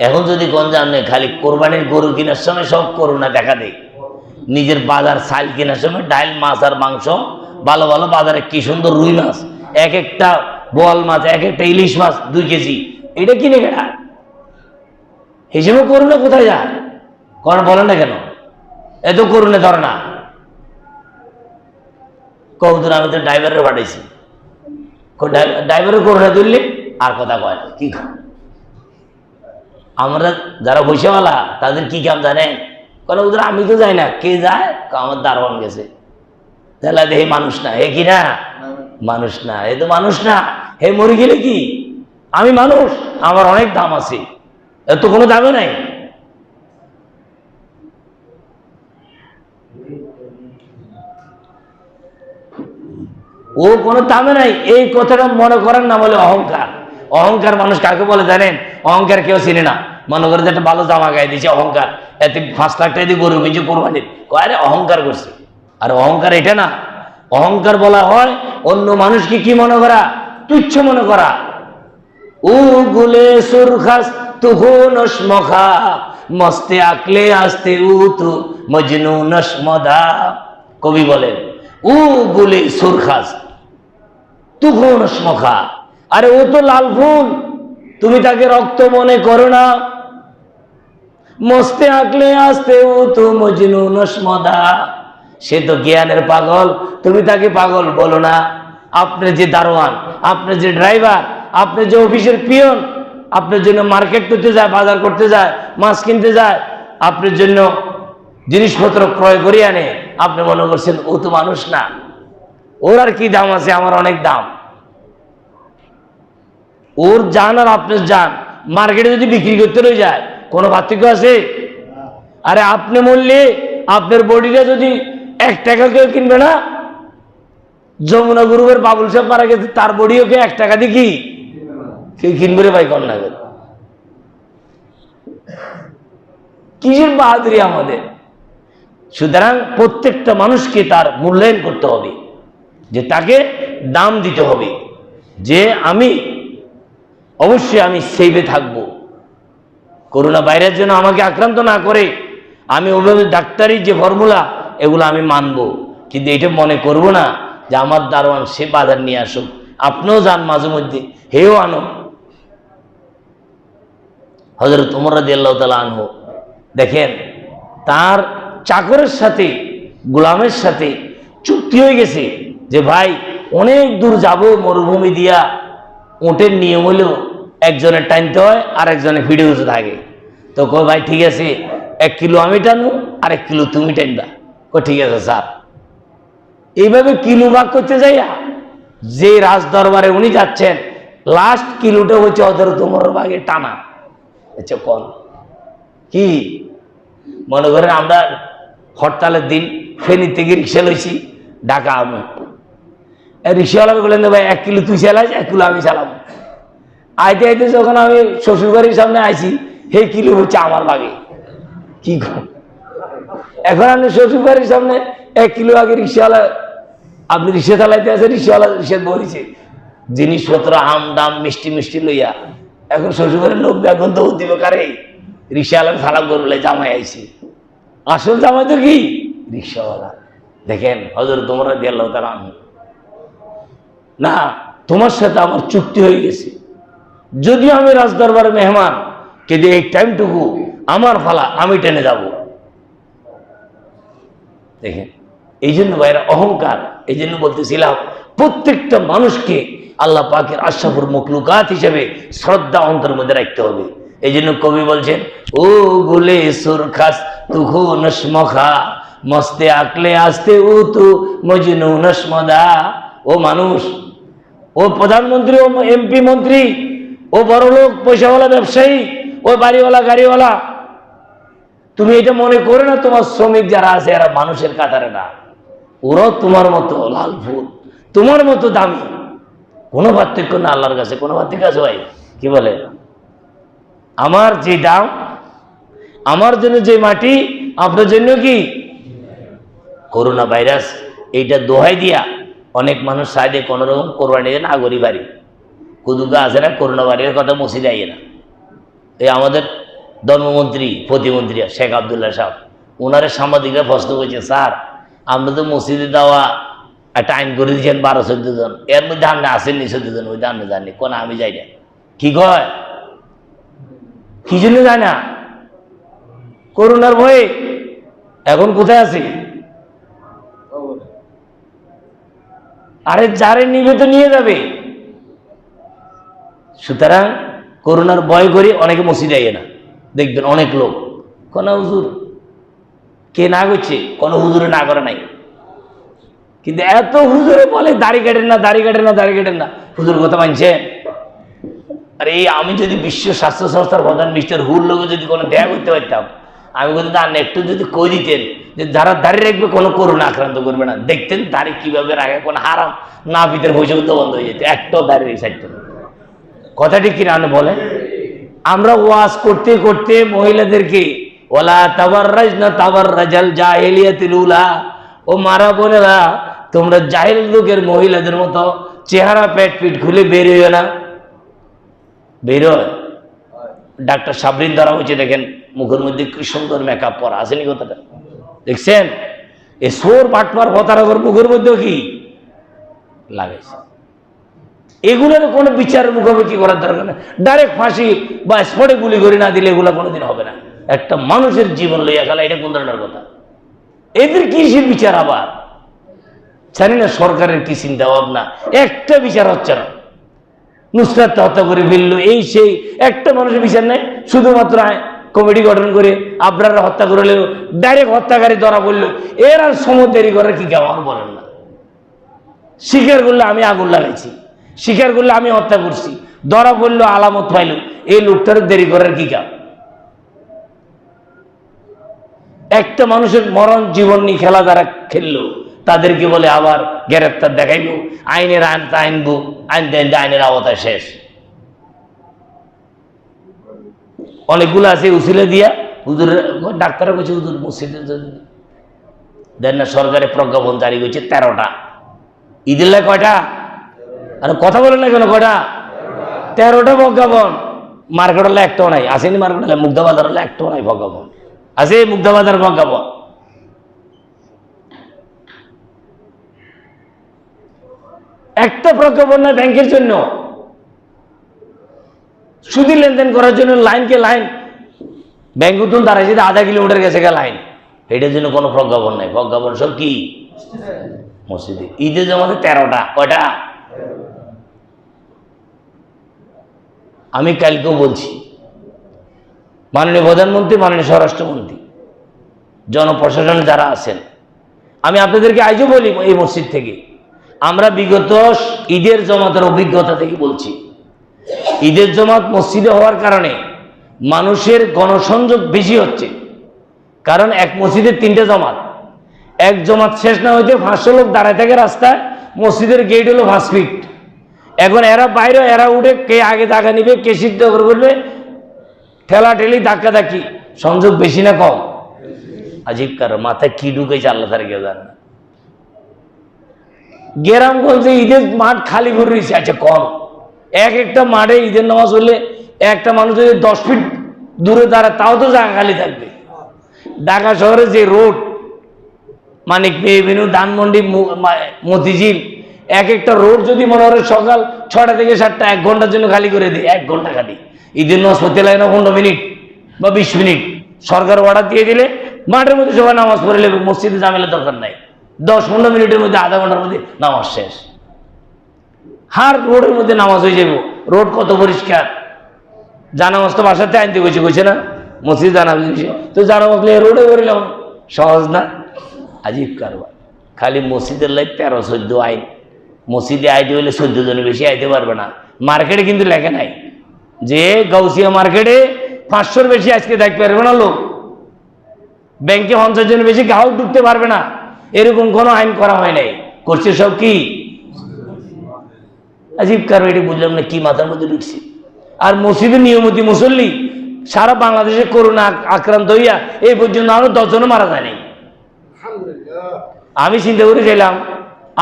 এখন যদি গঞ্জাম নেই, খালি কোরবানির গরু কেনার সময় সব করোনা দেখা দেয়, নিজের বাজার চাল কেনার সময় ডাল, মাছ আর মাংস, ভালো ভালো বাজারে কি সুন্দর রুই মাছ, এক একটা বোয়াল মাছ, এক একটা ইলিশ মাছ 2 কেজি, এটা কিনে কেনা হিসেবে করুণা কোথায় যায়? কারণ বলেন না কেন এত করুণে ধরে না? কবুতর আমি তো ড্রাইভারের পাঠাইছি, ড্রাইভারের করুণা ধরলে আর কথা কয় না। কি আমরা যারা পয়সাওয়ালা তাদের কি কাম জানেন? কারণ ওদের আমি তো যাই না, কে যায়? আমার দারোয়ান গেছে, তাহলে হে মানুষ না, হে কি না মানুষ না, এ তো মানুষ না, হে মরে গেলে কি? আমি মানুষ, আমার অনেক দাম আছে, এত কোনো দামে নাই। ও কোনো দামে নাই, এই কথাটা মনে করেন না বলে অহংকার। অহংকার মানুষ কাকে বলে জানেন? অহংকার কেউ চিনে না। মনে করে যে একটা ভালো জামা গায়ে দিয়েছে, অহংকার, এতে 5 লাখ টাকা দিয়ে গরু কিনছে কোরবানির, আরে অহংকার করছে। আর অহংকার এটা না, অহংকার বলা হয় অন্য মানুষকে কি মনে করা? তুচ্ছ মনে করা। ও গুলে সুরখাস তুহু নসমখা মস্তে আকলে আসতে উতু মজনু নসমদা। কবি বলেন ও গুলে সুরখাস তুহু নসমখা, আরে ও তো লাল ফুল, তুমি তাকে রক্ত মনে করো না। মস্তে আকলে আসতে উতু মজনু নসমদা, সে তো জ্ঞানের পাগল, তুমি তাকে পাগল বলো না। আপনি যে দারোয়ান, আপনি যে ড্রাইভার, আপনি যে অফিসের পিয়ন, আপনার জন্য মার্কেট করতে যায়, বাজার করতে যায়, মাছ কিনতে যায়, আপনার জন্য জিনিসপত্র ক্রয় করে আনে, আপনি মনে করছেন ও তো মানুষ না। ওর আর কি দাম আছে, আমার অনেক দাম। ওর যান আর আপনার যান মার্কেটে যদি বিক্রি করতে রয়ে যায় কোনো পার্থক্য আছে? আরে আপনি মরলে আপনার বডিটা যদি 1 টাকা কেউ কিনবে না? যমুনা গ্রুপের বাবুল সাহেব মারা গেছে, তার বডিও কে 1 টাকা দিয়ে কি কেউ কিনবে রে ভাই? কন্যা কিসের বাহাদুরি আমাদের? সুতরাং প্রত্যেকটা মানুষকে তার মূল্যায়ন করতে হবে, যে তাকে দাম দিতে হবে, যে আমি অবশ্যই আমি সেভে থাকবো, করোনা ভাইরাস যেন আমাকে আক্রান্ত না করে। আমি ওভাবে ডাক্তারি যে ফর্মুলা এগুলো আমি মানব, কিন্তু এটা মনে করব না যে আমার দারোয়ান সে বাজার নিয়ে আসুক। আপনিও যান মাঝে মধ্যে, হেও আনো। হযরত ওমর রাদিয়াল্লাহু তাআলা আনহু দেখেন, তার চাকরের সাথে গোলামের সাথে চুক্তি হয়ে গেছে যে ভাই অনেক দূর যাব মরুভূমি দিয়া, উটের নিয়ম হলেও একজনের টানতে হয় আর একজনের ফিডে উঁচু থাকে। তো কয় ভাই ঠিক আছে, 1 কিলো আমি টানবো আর 1 কিলো তুমি টানবা। ঠিক আছে স্যার। এইভাবে কিলো ভাগ করতে যাইয়া যে রাজ দরবারে উনি যাচ্ছেন, লাস্ট কিলোটা হচ্ছে হযরত ওমরের ভাগে টানা। আচ্ছা কোন কি মনে করেন আমরা হরতালের দিন ফেনী থেকে রিক্সা লইছি ঢাকা আমি, রিক্সাওয়ালা বললেন ভাই 1 কিলো তুই চালাইস 1 কিলো আমি চালাম। আইতে আইতে যখন আমি শ্বশুর বাড়ির সামনে আইছি, সেই কিলো হচ্ছে আমার ভাগে। কি এখন আপনি শ্বশুর বাড়ির সামনে 1 কিলো আগে রিক্সাওয়ালা, আপনি রিক্সা চালাইতে আছে, রিক্সাওয়ালা রিক্সা ধরেছে জিনিসপত্র আম ডাম মিষ্টি মিষ্টি লইয়া। এখন শ্বশুরবাড়ির লোক এখন তো দিব কারে? রিক্সাওয়ালা সালাম করলে জামাই আইছি, আসল জামাই তো কি রিক্সাওয়ালা। দেখেন হযরত ওমর রাদিয়াল্লাহু তাআলা আনহু, না তোমার সাথে আমার চুক্তি হয়ে গেছে, যদিও আমি রাজদরবারে মেহমান, কিন্তু এই টাইমটুকু আমার ফালা, আমি টেনে যাব। দেখেন এই জন্য ভাইরা অহংকার, এই জন্য বলতেছিলাম প্রত্যেকটা মানুষকে আল্লাহ পাকের আশরাফুল মখলুকাত হিসেবে শ্রদ্ধা অন্তরের মধ্যে রাখতে হবে। এই জন্য কবি বলছেন, ও গুলে সুরখাস তুখু নসমখা মস্তে আকলে আসতে ও তু মজনু নসমদা। ও মানুষ, ও প্রধানমন্ত্রী, ও এমপি মন্ত্রী, ও বড় লোক পয়সাওয়ালা ব্যবসায়ী, ও বাড়িওয়ালা গাড়িওয়ালা, তুমি এটা মনে করে না তোমার শ্রমিক যারা আছে এরা মানুষের কাতারে না, ওরাও তোমার মতো লাল ফুল, তোমার মতো দামি। কোনো পার্থক্য না আল্লাহর কাছে, কোনো পার্থক্য আছে ভাই? কি বলে? আমার যে দাম, আমার জন্য যে মাটি, আপনার জন্য কি করোনা ভাইরাস। এইটা দোহাই দিয়া অনেক মানুষ সাইডে কোন রকম কোরবানি দেন, আগরি বাড়ি কুদুকা আছে না, করোনা বাড়ির কথা মুছে যায় না। এই আমাদের ধর্মমন্ত্রী প্রতিমন্ত্রী শেখ আবদুল্লাহ সাহেব, ওনারে সাংবাদিকরা প্রশ্ন করেছে, স্যার আপনি তো মসজিদে দেওয়া একটা আইন করে দিয়েছেন 12-14 জন, এর মধ্যে আপনি আসেননি 14 জন, ওই আপনি জাননি কোন? আমি যাই না। কি কয়? কি জন্য যায় না? করোনার ভয়ে। এখন কোথায় আছে? আরে যারে নিবে তো নিয়ে যাবে। সুতরাং করোনার ভয় করে অনেকে মসজিদে আইয়ে না। দেখবেন অনেক লোক কোন হুজুর কে না করছে, কোন হুজুরে না করে নাই, কিন্তু এত হুজুরে বলে দাড়ি কাটেন না, দাড়ি কাটেন না, দাড়ি কাটেন না। হুজুর কথা মানছেন? আরে আমি যদি বিশ্ব স্বাস্থ্য সংস্থার প্রধান মিস্টার হুর লোকে যদি কোনো দেখা করতে পারতাম, আমি বলতে একটু যদি কই দিতেন যে যারা দাঁড়িয়ে রাখবে কোনো করোনা আক্রান্ত করবে না, দেখতেন দাড়ি কিভাবে রাখে, কোনো হারাম না ভিতরে বসে করতে বন্ধ হয়ে যেত, একটাও দাঁড়িয়ে সাইডটা। কথাটি কিনা আপনি বলেন? আমরা ওয়াজ করতে করতে মহিলাদেরকে ওয়ালা তাবাররাজনা তাবাররাজাল জাহিলিয়াতিল উলা, ও মারা বোনেরা তোমরা জাহিল যুগের মহিলাদের মতো চেহারা পেট পিট খুলে বের হইও না। বেরোয় ডাক্তার সাবরিন ধরা হয়েছে, দেখেন মুখের মধ্যে কি সুন্দর মেকআপ পরা, আসেনি কথাটা? দেখছেন এ সোর বাটপার ভতারগর মুখের মধ্যেও কি লাগাইছে। এগুলোর কোনো বিচারের মুখোমুখি করার দরকার নেই, ডাইরেক্ট ফাঁসি বা স্পটে গুলি করে না দিলে এগুলো কোনোদিন হবে না। একটা মানুষের জীবন লইয়া খেলা, এটা কোন ধরনের কথা? এদের কিসের বিচার? আবার জানি না সরকারের কি চিন্তা ভাবনা, একটা বিচার হচ্ছে না। নুসরাত হত্যা করে ফেললো, এই সেই, একটা মানুষের বিচার নেই। শুধুমাত্র কমিটি গঠন করে আবরাররা হত্যা করলেও ডাইরেক্ট হত্যাকারী ধরা পড়লো, এর আর সময় দেরি করার কি কেমন বলেন না? স্বীকার করলে আমি আগুন লাগাইছি, স্বীকার করলে আমি হত্যা করছি, ধরা পড়লো, আলামত পাইল, এই লোকটার দেরি করার কি কাম? একটা মানুষের মরণ জীবন নিয়ে খেলা যারা খেললো তাদেরকে বলে আবার গ্রেফতার দেখাইব, আইনের আইন আইনবো, আইনের আওতায় শেষ। অনেকগুলো আছে উসিলে দিয়া হুজুর, ডাক্তাররা বলছে হুজুর মসজিদে দেন না, সরকারে প্রজ্ঞাপন জারি করছে 13টা। ঈদের লাই কয়টা? আর কথা বলে না কেন, কয়টা? 13টা প্রজ্ঞাপন। মার্কেট হলে একটাও নাই, আসেনি মার্কেট হলে, মুগ্ধাবাজার হলে একটাও নাই প্রজ্ঞাপন। আছে মুগ্ধাবাজার প্রজ্ঞাপন। একটা প্রজ্ঞাপন নাই ব্যাংকের জন্য, সুদী লেনদেন করার জন্য লাইনকে লাইন, ব্যাংক উঠুন দাঁড়াইছে আধা কিলোমিটার গেছে লাইন, এটার জন্য কোনো প্রজ্ঞাপন নাই। প্রজ্ঞাপন সব কি মসজিদে। ঈদের জমাতে 13টা, কয়টা? আমি কালকেও বলছি, মাননীয় প্রধানমন্ত্রী, মাননীয় স্বরাষ্ট্রমন্ত্রী, জনপ্রশাসনে যারা আছেন, আমি আপনাদেরকে আজও বলি এই মসজিদ থেকে, আমরা বিগত ঈদের জমাতের অভিজ্ঞতা থেকে বলছি, ঈদের জমাত মসজিদে হওয়ার কারণে মানুষের গণসংযোগ বেশি হচ্ছে। কারণ এক মসজিদে 3টে জমাত, এক জমাত শেষ না হইতে 500 লোক দাঁড়ায় থাকে রাস্তায়, মসজিদের গেট হলো 5 ফিট। এখন এরা বাইরে, এরা উঠে, কে আগে টাকা নিবে, কে সিদ্ধ করবে, ঠেলা ঠেলি ধাক্কা ধাক্কি, সংযোগ বেশি না কম? আজীব, কারো মাথায় কি ঢুকেছে আল্লাহ তার কেউ জানে না। গ্রামগঞ্জে ঈদের মাঠ খালি করে রয়েছে, আচ্ছা কম, একটা মাঠে ঈদের নামাজ হলে একটা মানুষ যদি 10 ফিট দূরে দাঁড়ায় তাও তো জায়গা খালি থাকবে। ঢাকা শহরে যে রোড, মানিক মেহবিনু, ধানমন্ডি, মতিঝিল, একটা রোড যদি মনে হয় সকাল 6টা থেকে 7টা 1 ঘন্টার জন্য খালি করে দিই, 1 ঘন্টা খালি, ঈদের নামাজ পড়তে লাগে না 15 মিনিট বা 20 মিনিট, সরকার অর্ডার দিয়ে দিলে মাঠের মধ্যে সবাই নামাজ পড়ে নেবে, মসজিদে ঝামেলা দরকার নাই, 10-15 মিনিটের মধ্যে, আধা ঘন্টার মধ্যে নামাজ শেষ। হার রোডের মধ্যে নামাজ হয়ে যাবো, রোড কত পরিষ্কার। জানামাজ তো বাসাতে আনতে কইছে না, মসজিদ জানাজ তো জানামাজ রোডে করিলাম, সহজ না? আজীব কারবার। খালি মসজিদের লাই 13-14 আইন, মসজিদে আইতে হলে 14 জনের বেশি আইতে পারবে না। মার্কেটে কিন্তু লেখা নাই যে গাউসিয়া মার্কেটে 500-র বেশি আজকে দেখতে পারবে না লোক, ব্যাংকে 50 জনের বেশি গ্রাহক ঢুকতে পারবে না, এরকম কোনো আইন করা হয় নাই। করছে সব কি আজীব কারবার। এটি বুঝলাম না কি মাথার মধ্যে ঢুকছে। আর মসজিদের নিয়মিত মুসল্লি সারা বাংলাদেশে করোনা আক্রান্ত হইয়া এই পর্যন্ত আরো 10 জনও মারা যায় নাই। আমি চিন্তা করে গেলাম,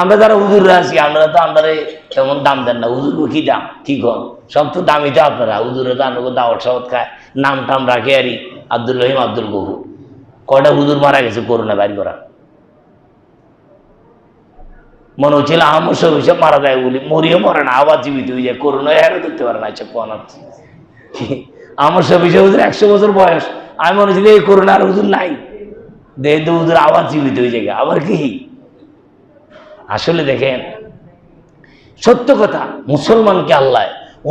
আমরা যারা হুজুররা আছি, আমরা তো আপনারা তেমন দাম দেন না, হুজুর কি দাম, কি কম, সব তো দামি তো আপনারা। হুজুরে তো আমাকে দাওয়াত সাওয়াত খায়, নাম টাম রাখে আরই, আব্দুল রহিম, আব্দুল গফুর। কয়টা হুজুর মারা গেছে করোনা বাড়ি করা, মনে হচ্ছিল আমার সব হিসাব মারা যায় বলি, মরিও মরে না, আবার জীবিত হয়ে যায়, করোনা হেরে ধরতে পারে না। আচ্ছা কোন আমার সব হিসাব হুজুর 100 বছর বয়স, আমি মনে হচ্ছিল এই করোনা আর হুজুর নাই, দেহ হুজুর আবার জীবিত হয়ে যায়, আবার কি। আসলে দেখেন, সত্য কথা, মুসলমানকে আল্লাহ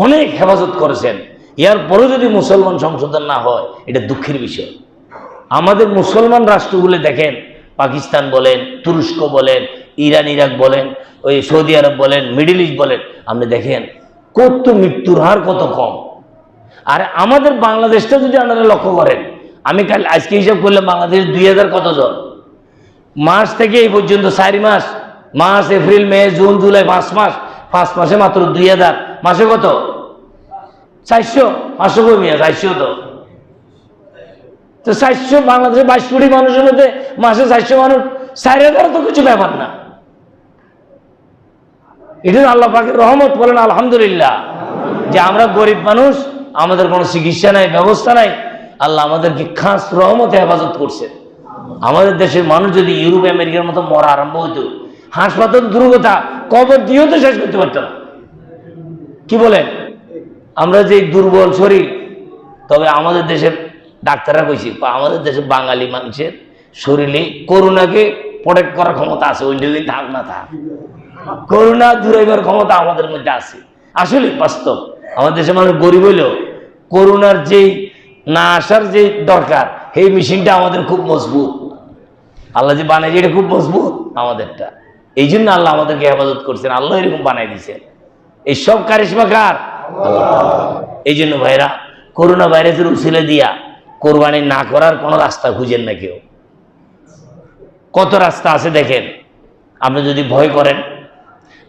অনেক হেফাজত করেছেন, এরপরও যদি মুসলমান সংশোধন না হয় এটা দুঃখের বিষয়। আমাদের মুসলমান রাষ্ট্রগুলো দেখেন, পাকিস্তান বলেন, তুরস্ক বলেন, ইরান ইরাক বলেন, ওই সৌদি আরব বলেন, মিডল ইস্ট বলেন, আপনি দেখেন কত মৃত্যুর হার কত কম। আর আমাদের বাংলাদেশটা যদি আপনারা লক্ষ্য করেন, আমি কাল আজকে হিসাব করলাম বাংলাদেশ 2000 কতজন, মার্চ থেকে এই পর্যন্ত 4 মাস, মার্চ, এপ্রিল, মে, জুন, জুলাই, 5 মাস, 5 মাসে মাত্র 2000, মাসে কত 400, 500 কমিয়া 400 তো 400, বাংলাদেশে 22 কোটি মানুষের মধ্যে মাসে 400 মানুষ, 4000 তো কিছু ব্যাপার না। এটা আল্লাহ পাকের রহমত, বলেন আলহামদুলিল্লাহ, যে আমরা গরিব মানুষ, আমাদের কোনো চিকিৎসা নাই, ব্যবস্থা নাই, আল্লাহ আমাদেরকে খাস রহমতে হেফাজত করছে। আমাদের দেশের মানুষ যদি ইউরোপ আমেরিকার মতো মরা আরম্ভ হইতো, হাসপাতাল দূর কথা, কবর দিয়েও তো শেষ করতে পারত না। কি বলেন? আমরা যে দুর্বল শরীর, তবে আমাদের দেশের ডাক্তাররা কইছে, আমাদের দেশের বাঙালি মানুষের শরীরে করোনাকে প্রোটেক্ট করার ক্ষমতা আছে, ওই দিন থাক না থাক, করোনা দূরাইবার ক্ষমতা আমাদের মধ্যে আছে। আসলে বাস্তব, আমাদের দেশের মানুষ গরিব হইলেও করোনার যেই না আসার যে দরকার, এই মেশিনটা আমাদের খুব মজবুত, আল্লাহ যে বানাইছে এটা খুব মজবুত আমাদেরটা। এই জন্য আল্লাহ আমাদেরকে হেফাজত করছেন, আল্লাহ এরকম বানাই দিয়েছেন। এই সব কারিশমা কার? এই জন্য ভাইরা, করোনা ভাইরাসের উছিলা দিয়া কোরবানি না করার কোনো রাস্তা খুঁজেন না কেউ। কত রাস্তা আছে দেখেন। আপনি যদি ভয় করেন,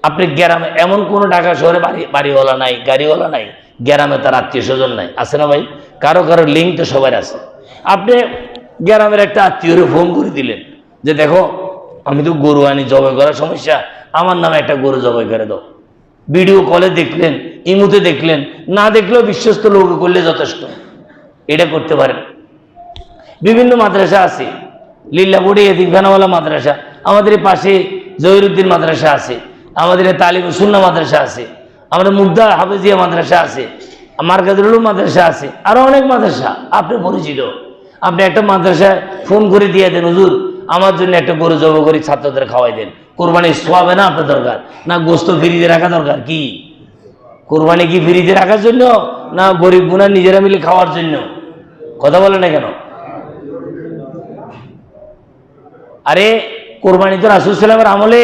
আপনি গ্রামে এমন কোনো ঢাকা শহরে বাড়িওয়ালা নাই, গাড়িওয়ালা নাই, গ্রামে তার আত্মীয় স্বজন নাই, আছে না ভাই? কারো কারো লিঙ্ক তো সবার আছে। আপনি গ্রামের একটা আত্মীয়রে ফোন করে দিলেন যে দেখো আমি তো গরু আনি, জবাই করার সমস্যা, আমার নামে একটা গরু জবাই করে দাও। ভিডিও কলে দেখলেন, ইমুতে দেখলেন, না দেখলেও বিশ্বস্ত লোক করলে যথেষ্ট। এটা করতে পারেন। বিভিন্ন মাদ্রাসা আছে, লিল্লাপুরি এতিমখানাওয়ালা মাদ্রাসা, আমাদের পাশে জহিরুদ্দিন মাদ্রাসা আছে, আমাদের তালিম সুন্নাহ মাদ্রাসা আছে, আমাদের মুগ্ধা হাফেজিয়া মাদ্রাসা আছে, মার্কাজুল উলুম মাদ্রাসা আছে, আরো অনেক মাদ্রাসা আপনি পরিচিত। আপনি একটা মাদ্রাসায় ফোন করে দিয়ে দেন, হুজুর আমার জন্য একটা গরু জবাই করে ছাত্রদের খাওয়াই দেন। কোরবানি সোয়াবে না আপনার দরকার, না গোস্ত ফ্রিজে রাখা দরকার? কি কোরবানি কি ফ্রিজে রাখার জন্য, না গরিব গুনার নিজেরা মিলে খাওয়ার জন্য? কথা বলে না কেন? আরে কোরবানি তো রাসূল সাল্লাল্লাহু আলাইহি ওয়াসাল্লামের আমলে,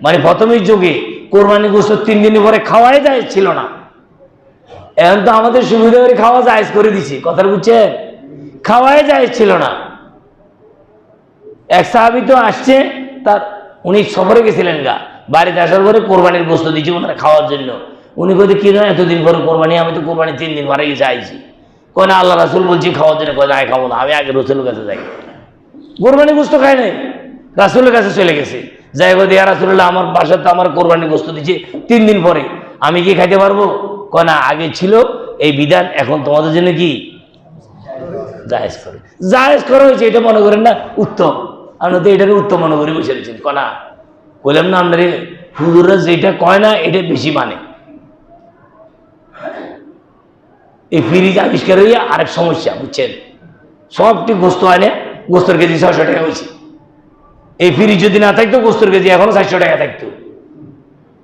মানে প্রথমের যুগে কোরবানি গোস্ত 3 দিন পরে খাওয়াই যায় ছিল না। এখন তো আমাদের সুবিধা করে খাওয়া জায়েজ করে দিছি, কথা বুঝছেন? খাওয়াই যায় ছিল না। এক সাহাবী তো আসছে, তার উনি সফরে গেছিলেন গা, বাড়িতে আসার পরে কোরবানির গোস্ত দিচ্ছি ওনারা খাওয়ার জন্য। উনি বলতে কি নয় এতদিন পরে কোরবানি, আমি তো কোরবানি 3 দিন পরে গেছে আইছি। কয় না আল্লাহ রাসূল বলছি খাওয়ার জন্য, কয় না খাবো না, আমি আগে রাসূলের কাছে যাই। কোরবানি গোস্ত খায় নাই, রাসূলের কাছে চলে গেছে, যাই বলে ইয়া রাসূলুল্লাহ আমার বাসার তো আমার কোরবানি গোস্ত দিচ্ছে 3 দিন পরে, আমি কি খাইতে পারবো? কয় না আগে ছিল এই বিধান, এখন তোমাদের জন্য কি জায়েজ করে, জায়েজ করা হয়েছে, এটা মনে করেন না উত্তম? আমরা তো এটাকে উত্তম মনে করি বসে রয়েছেন। কনা বললাম না আমরা হুজুররা যেটা কয় না এটা বেশি মানে। এই ফ্রিজ আবিষ্কার হইয়া আরেক সমস্যা, বুঝছেন? সবটি গোস্ত আনে, গোস্তর কেজি 600 টাকা হয়েছে। এই ফ্রিজ যদি না থাকতো গোস্তর কেজি এখনো 400 টাকা থাকতো।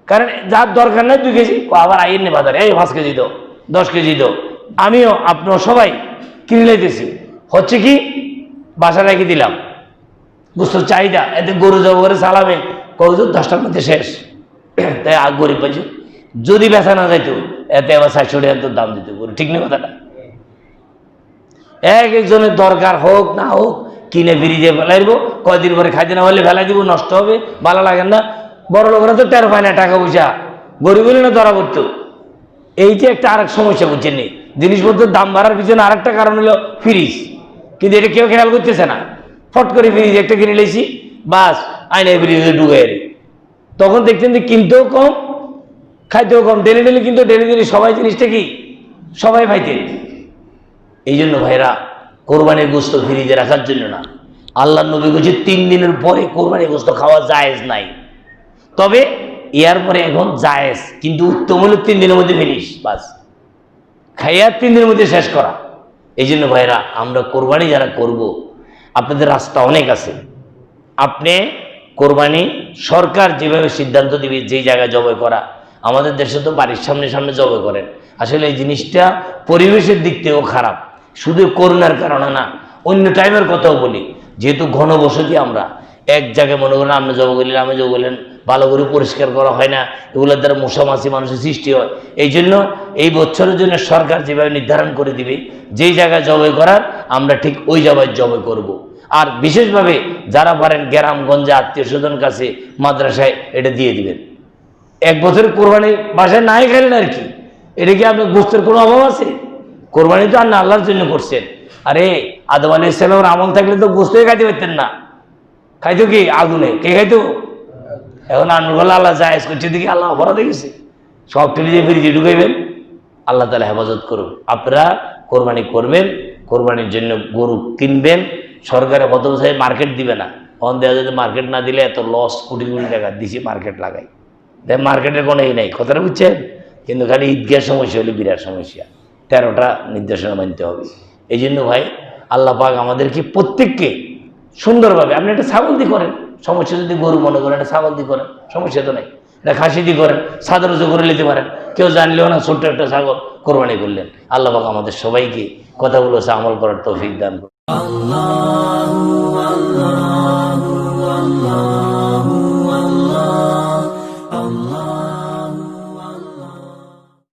কারণ যার দরকার নাই 2 কেজি, আবার আইন নে বাজারে এই 5 কেজি দাও, 10 কেজি দাও। আমিও আপনার সবাই কিনে লাইতেছি, হচ্ছে কি বাসা রেখে দিলাম, গোস্তর চাহিদা এতে গরু জব করে চালাবে, কত 10টার মধ্যে শেষ। তাই গরিব পাইছে, যদি বেচা না যাইতো এতে আবার 400 টাকার দাম দিতে গরু, ঠিক নেই কথাটা? এক একজনের দরকার হোক না হোক কিনে ফ্রিজে ফেলাইব, কয়দিন পরে খাইতে না হলে ফেলাই দিব, নষ্ট হবে, ভালো লাগে না। বড় লোকেরা তো টের পায় না টাকা পয়সা, গরিব হলে না ধরা পড়তো। এই যে একটা আরেক সমস্যা, বুঝছেন নি? জিনিসপত্রের দাম বাড়ার পিছনে আরেকটা কারণ হলো ফ্রিজ, কিন্তু এটা কেউ খেয়াল করতেছে না। ফট করে ফ্রিজ একটা কিনে লেছি, বাস আইনে ফ্রিজে ঢুকে, তখন দেখতেন যে কিনতেও কম খাইতেও কম, ডেলি ডেলি কিন্তু ডেলি ডেলি সবাই জিনিসটা কি সবাই পাইতেন। এই জন্য ভাইরা কোরবানির গোস্ত ফ্রিজে রাখার জন্য না, আল্লাহ নবী বলছে 3 দিনের পরে কোরবানির গোস্ত খাওয়া জায়েজ নাই। তবে ইয়ার পরে এখন জায়েজ, কিন্তু উত্তম হলো 3 দিনের মধ্যে ফিনিশ, বাস খাইয়া 3 দিনের মধ্যে শেষ করা। এই জন্য ভাইরা আমরা কোরবানি যারা করব, আপনাদের রাস্তা অনেক আছে। আপনি কোরবানি সরকার যেভাবে সিদ্ধান্ত দিবে যেই জায়গায় জবাই করা, আমাদের দেশে তো বাড়ির সামনে সামনে জবাই করেন। আসলে এই জিনিসটা পরিবেশের দিক থেকেও খারাপ, শুধু করোনার কারণে না, অন্য টাইমের কথাও বলি। যেহেতু ঘনবসতি, আমরা এক জায়গায় মনে করেন আপনি জবাই করলেন, আমি জবাই করলেন, ভালো করে পরিষ্কার করা হয় না, এগুলোর দ্বারা মশামাছি মানুষের সৃষ্টি হয়। এই জন্য এই বছরের জন্য সরকার যেভাবে নির্ধারণ করে দিবে যেই জায়গায় জবাই করার, আমরা ঠিক ওই জায়গায় জবাই করব। আর বিশেষভাবে যারা পারেন গ্রামগঞ্জে আত্মীয় স্বজন কাছে মাদ্রাসায় এটা দিয়ে দিবেন। 1 বছরের কোরবানি বাসায় নাই খেলেন আর কি, এটা কি আপনার গোস্তের কোনো অভাব আছে? কোরবানি তো আর না আল্লাহর জন্য করছেন। আরে আদম আলাইহিস সালামের আমল থাকলে তো গোস্তই খাইতে পারতেন না, খাইতো কি আগুনে, কে খাইতো? এখন আনুগুলো আল্লাহ জায়েজ করছে, দেখি আল্লাহ অপরাধ গেছে, সব ফ্রিজে ফ্রিজে ঢুকাইবেন। আল্লাহ তাআলা হেফাজত করুন। আপনারা কোরবানি করবেন, কোরবানির জন্য গরু কিনবেন। সরকারে কত বছর মার্কেট দিবে না, অন দেওয়া যদি মার্কেট না দিলে এত লস, কোটি কোটি টাকা দিছি মার্কেট লাগাই, তাই মার্কেটের কোনো এই নাই, কথাটা বুঝছেন? কিন্তু খালি ঈদগাহ সমস্যা হলে বিরাট সমস্যা, 13টা নির্দেশনা মানতে হবে। এই জন্য ভাই আল্লাহ পাক আমাদেরকে প্রত্যেককে সুন্দরভাবে, আপনি একটা ছাগল দিয়ে করেন, সমস্যা যদি গরু মনে করেন একটা ছাগল দিয়ে করেন, সমস্যা তো নাই। এটা খাসি দিয়ে করেন, সাধারণ করে নিতে পারেন, কেউ জানলেও না, ছোট্ট একটা ছাগল কোরবানি করলেন। আল্লাহ পাক আমাদের সবাইকে কথাগুলো আমল করার তৌফিক দান করুন। আল্লাহু আল্লাহু আল্লাহ।